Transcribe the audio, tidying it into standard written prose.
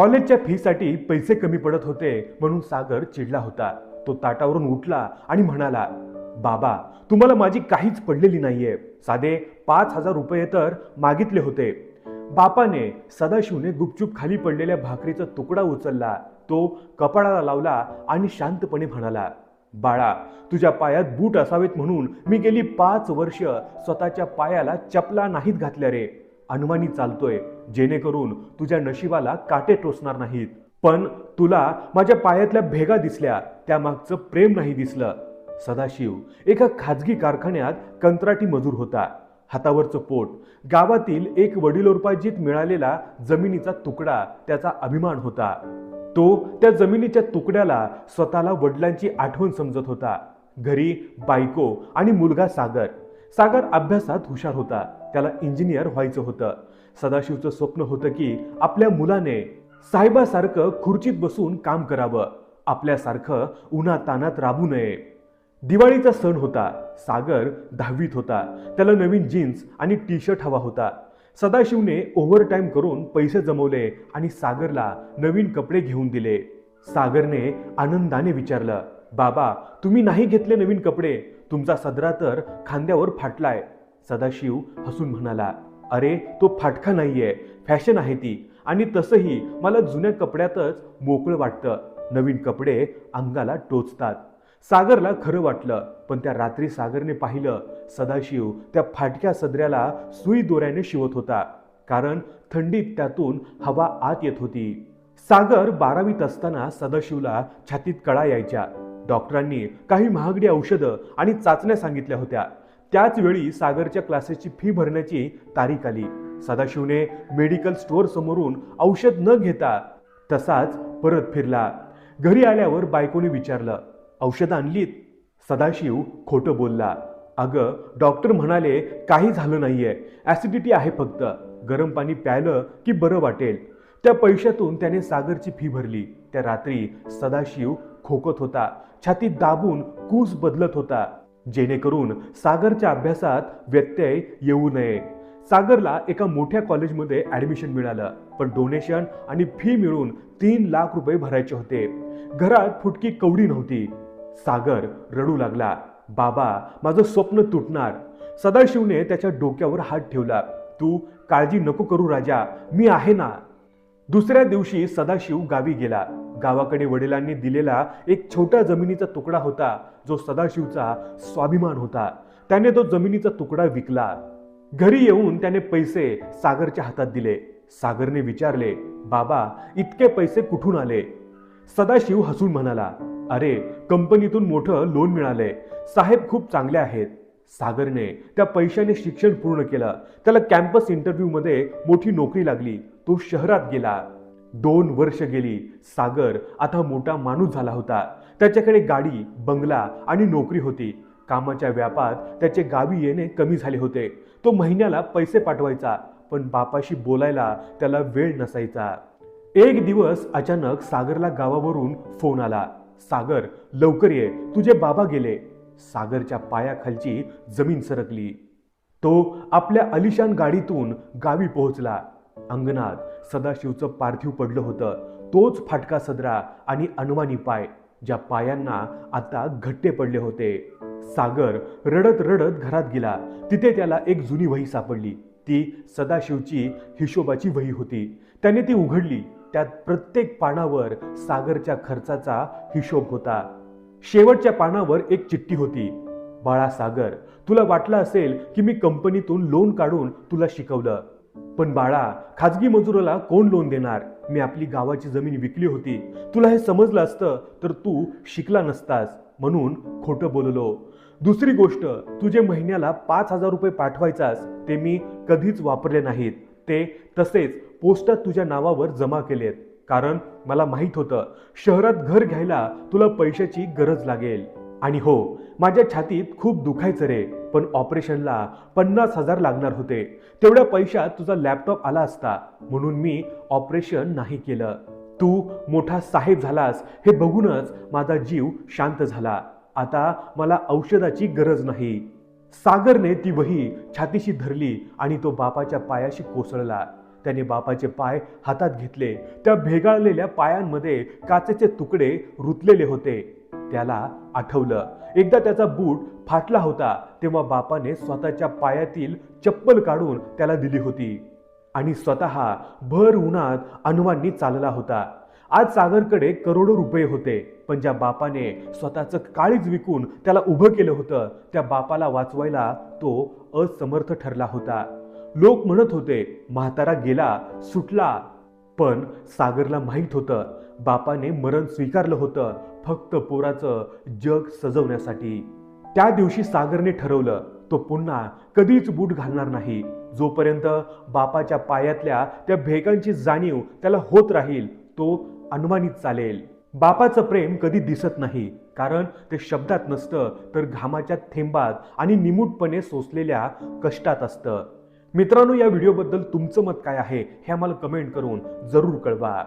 कॉलेजच्या फीसाठी पैसे कमी पडत होते म्हणून सागर चिडला होता. तो ताटावरून उठला आणि म्हणाला, बाबा, तुम्हाला माझी काहीच पडलेली नाहीये. साधे 5,000 रुपये तर मागितले होते. बापाने सदाशिवने गुपचूप खाली पडलेल्या भाकरीचा तुकडा उचलला, तो कपाळाला लावला आणि शांतपणे म्हणाला, बाळा, तुझ्या पायात बूट असावेत म्हणून मी गेली 5 वर्ष स्वतःच्या पायाला चपला नाहीत घातल्या रे. अनवाणी चालतोय जेणेकरून तुझ्या नशिबाला काटे टोचणार नाहीत. पण तुला माझ्या पायातल्या भेगा दिसल्या, त्यामागचं प्रेम नाही दिसलं. सदाशिव एका खाजगी कारखान्यात कंत्राटी मजूर होता. हातावरचं पोट, गावातील एक वडिलोपार्जित मिळालेला जमिनीचा तुकडा त्याचा अभिमान होता. तो त्या जमिनीच्या तुकड्याला स्वतःला वडिलांची आठवण समजत होता. घरी बायको आणि मुलगा सागर. सागर अभ्यासात हुशार होता, त्याला इंजिनियर व्हायचं होतं. सदाशिवचं स्वप्न होतं की आपल्या मुलाने साहेबासारखं खुर्चीत बसून काम करावं, आपल्यासारखं उन्हातानात राबू नये. दिवाळीचा सण होता. सागर 10वीत होता. त्याला नवीन जीन्स आणि टी शर्ट हवा होता. सदाशिवने ओव्हरटाईम करून पैसे जमवले आणि सागरला नवीन कपडे घेऊन दिले. सागरने आनंदाने विचारलं, बाबा, तुम्ही नाही घेतले नवीन कपडे? तुमचा सदरा तर खांद्यावर फाटलाय. सदाशिव हसून म्हणाला, अरे, तो फाटका नाहीये, फॅशन आहे ती. आणि तसंही मला जुन्या कपड्यातच मोकळं वाटतं. नवीन कपडे अंगाला टोचतात. सागरला खरं वाटलं, पण त्या रात्री सागरने पाहिलं, सदाशिव त्या फाटक्या सदऱ्याला सुई दोऱ्याने शिवत होता, कारण थंडीत त्यातून हवा आत येत होती. सागर 12वीत असताना सदाशिवला छातीत कळा यायच्या. डॉक्टरांनी काही महागडी औषधं आणि चाचण्या सांगितल्या होत्या. त्याच वेळी सागरच्या क्लासेसची फी भरण्याची तारीख आली. सदाशिवने मेडिकल स्टोअर समोरून औषध न घेता तसाच परत फिरला. घरी आल्यावर बायकोने विचारलं, औषधं आणलीत? सदाशिव खोटं बोलला. अगं, डॉक्टर म्हणाले काही झालं नाहीये, ऍसिडिटी आहे फक्त. गरम पाणी प्यायलं की बरं वाटेल. त्या पैशातून त्याने सागरची फी भरली. त्या रात्री सदाशिव खोकत होता, छातीत दाबून कूस बदलत होता, जेणेकरून सागरच्या अभ्यासात व्यत्यय येऊ नये. सागरला एका मोठ्या कॉलेजमध्ये ऍडमिशन मिळालं, पण डोनेशन आणि फी मिळून 3 लाख रुपये भरायचे होते. घरात फुटकी कवडी नव्हती. सागर रडू लागला, बाबा, माझं स्वप्न तुटणार. सदाशिवने त्याच्या डोक्यावर हात ठेवला. तू काळजी नको करू राजा, मी आहे ना. दुसऱ्या दिवशी सदाशिव गावी गेला. गावाकडे वडिलांनी दिलेला एक छोटा जमिनीचा तुकडा होता, जो सदाशिवचा स्वाभिमान होता. त्याने तो जमिनीचा तुकडा विकला. घरी येऊन त्याने पैसे सागरच्या हातात दिले. सागरने विचारले, बाबा, इतके पैसे कुठून आले? सदाशिव हसून म्हणाला, अरे, कंपनीतून मोठं लोन मिळालंय. साहेब खूप चांगले आहेत. सागरने त्या पैशाने शिक्षण पूर्ण केलं. त्याला कॅम्पस इंटरव्ह्यू मध्ये मोठी नोकरी लागली. तो शहरात गेला. 2 वर्ष गेली. सागर आता मोठा माणूस झाला होता. त्याच्याकडे गाडी, बंगला आणि नोकरी होती. कामाच्या व्यापात त्याचे गावी येणे कमी झाले होते. तो महिन्याला पैसे पाठवायचा, पण बापाशी बोलायला त्याला वेळ नसायचा. एक दिवस अचानक सागरला गावावरून फोन आला, सागर, लवकर ये, तुझे बाबा गेले. सागरच्या पायाखालची जमीन सरकली. तो आपल्या आलिशान गाडीतून गावी पोहोचला. अंगणात सदाशिवचं पार्थिव पडलं होतं. तोच फाटका सदरा आणि अनवाणी पाय, ज्या पायांना आता घट्टे पडले होते. सागर रडत रडत घरात गेला. तिथे त्याला एक जुनी वही सापडली. ती सदाशिवची हिशोबाची वही होती. त्याने ती उघडली. त्यात प्रत्येक पानावर सागरच्या खर्चाचा हिशोब होता. शेवटच्या पानावर एक चिठ्ठी होती. बाळा सागर, तुला वाटलं असेल की मी कंपनीतून लोन काढून तुला शिकवलं, पण बाळा, खाजगी मजुराला कोण लोन देणार? मी आपली गावाची जमीन विकली होती. तुला हे समजलं असतं तर तू शिकला नसतास, म्हणून खोटं बोललो. दुसरी गोष्ट, तुझे महिन्याला 5,000 रुपये पाठवायचास, ते मी कधीच वापरले नाहीत. ते तसेच पोस्टात तुझ्या नावावर जमा केलेत, कारण मला माहित होतं शहरात घर घ्यायला तुला पैशाची गरज लागेल. आणि हो, माझ्या छातीत खूप दुखायचं रे, पण ऑपरेशनला 50,000 लागणार होते. तेवढ्या पैशात तुझा लॅपटॉप आला असता, म्हणून मी ऑपरेशन नाही केलं. तू मोठा साहेब झालास हे बघूनच माझा जीव शांत झाला. आता मला औषधाची गरज नाही. सागरने ती वही छातीशी धरली आणि तो बापाच्या पायाशी कोसळला. त्याने बापाचे पाय हातात घेतले. त्या भेगाळलेल्या पायांमध्ये काचेचे तुकडे रुतलेले होते. त्याला आठवलं, एकदा त्याचा बूट फाटला होता तेव्हा बापाने स्वतःच्या पायातील चप्पल काढून त्याला दिली होती आणि स्वतः भर उन्हात अनवांनी चालला होता. आज सागरकडे करोडो रुपये होते, पण ज्या बापाने स्वतःचं काळीज विकून त्याला उभं केलं होतं, त्या बापाला वाचवायला तो असमर्थ ठरला होता. लोक म्हणत होते, म्हातारा गेला, सुटला. पण सागरला माहीत होतं, बापाने मरण स्वीकारलं होतं फक्त पोराचं जग सजवण्यासाठी. त्या दिवशी सागरने ठरवलं, तो पुन्हा कधीच बूट घालणार नाही. जोपर्यंत बापाच्या पायातल्या त्या भेगांची जाणीव त्याला होत राहील, तो अनवाणीत चालेल. बापाचं प्रेम कधी दिसत नाही, कारण ते शब्दात नसतं, तर घामाच्या थेंबात आणि निमूटपणे सोसलेल्या कष्टात असतं. मित्रांनो, या व्हिडिओबद्दल तुमचं मत काय आहे हे आम्हाला कमेंट करून जरूर कळवा.